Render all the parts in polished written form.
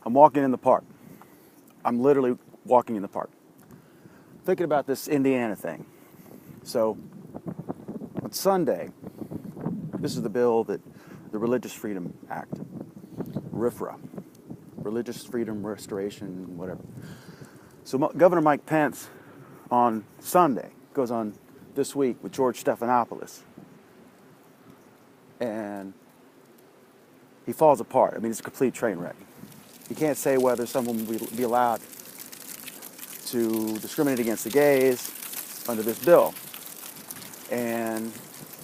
I'm walking in the park. I'm literally walking in the park, thinking about this Indiana thing. So on Sunday, this is the bill that the Religious Freedom Act, RFRA, Religious Freedom Restoration, whatever. So Governor Mike Pence on Sunday goes on This Week with George Stephanopoulos, and he falls apart. I mean, it's a complete train wreck. You can't say whether someone will be allowed to discriminate against the gays under this bill. And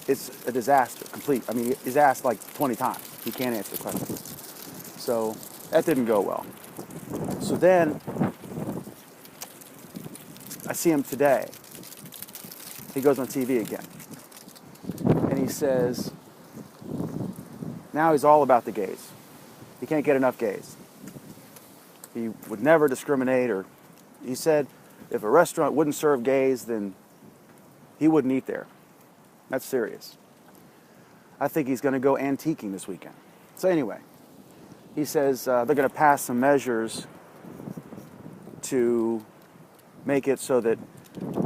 it's a disaster, complete. I mean, he's asked like 20 times. He can't answer the question. So that didn't go well. So then I see him today. He goes on TV again. And he says, now he's all about the gays. He can't get enough gays. He would never discriminate, or he said if a restaurant wouldn't serve gays, then he wouldn't eat there. That's serious. I think he's going to go antiquing this weekend. So anyway, he says they're going to pass some measures to make it so that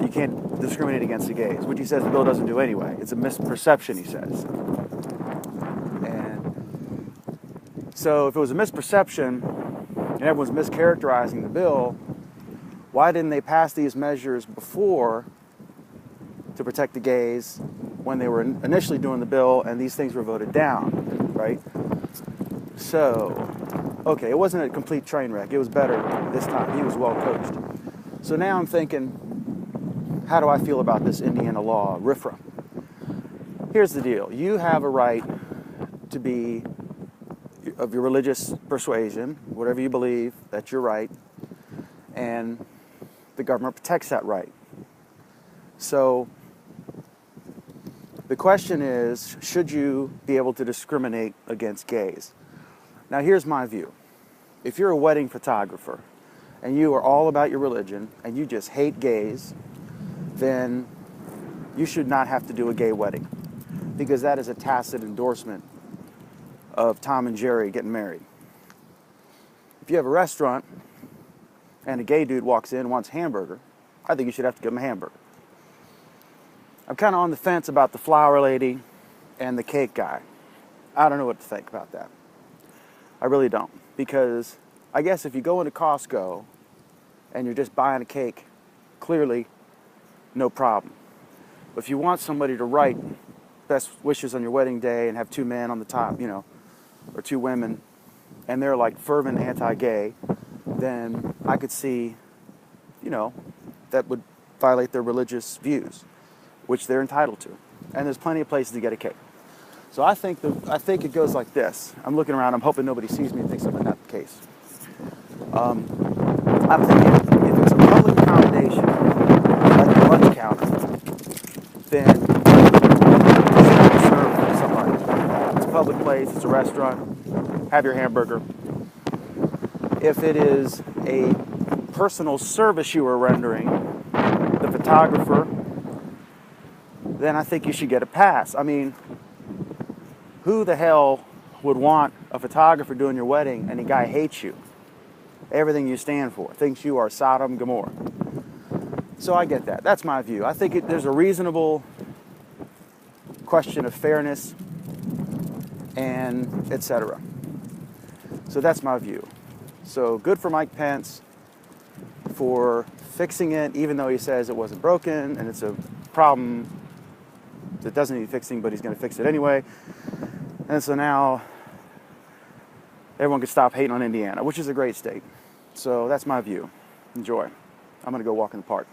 you can't discriminate against the gays, which he says the bill doesn't do anyway. It's a misperception, he says. And so if it was a misperception and everyone's mischaracterizing the bill, why didn't they pass these measures before to protect the gays when they were initially doing the bill and these things were voted down, right? So, okay, it wasn't a complete train wreck. It was better this time. He was well coached. So now I'm thinking, how do I feel about this Indiana law, RFRA? Here's the deal. You have a right to be of your religious persuasion, whatever you believe, that's your right, and the government protects that right. So the question is, should you be able to discriminate against gays? Now here's my view. If you're a wedding photographer and you are all about your religion and you just hate gays, then you should not have to do a gay wedding, because that is a tacit endorsement of Tom and Jerry getting married. If you have a restaurant and a gay dude walks in and wants a hamburger, I think you should have to give him a hamburger. I'm kind of on the fence about the flower lady and the cake guy. I don't know what to think about that. I really don't. Because I guess if you go into Costco and you're just buying a cake, clearly no problem. But if you want somebody to write best wishes on your wedding day and have two men on the top, or two women, and they're like fervent anti-gay, then I could see, that would violate their religious views, which they're entitled to. And there's plenty of places to get a cake. So I think it goes like this. I'm looking around. I'm hoping nobody sees me and thinks I'm not the case. I'm thinking if it's a public accommodation, like the lunch counter, then serve somebody. It's a public place. It's a restaurant. Have your hamburger. If it is a personal service you are rendering, the photographer, then I think you should get a pass. I mean, who the hell would want a photographer doing your wedding and the guy hates you? Everything you stand for, thinks you are Sodom and Gomorrah. So I get that. That's my view. I think there's a reasonable question of fairness and etc. So that's my view. So good for Mike Pence for fixing it, even though he says it wasn't broken and it's a problem that doesn't need fixing, but he's going to fix it anyway. And so now everyone can stop hating on Indiana, which is a great state. So that's my view. Enjoy. I'm going to go walk in the park.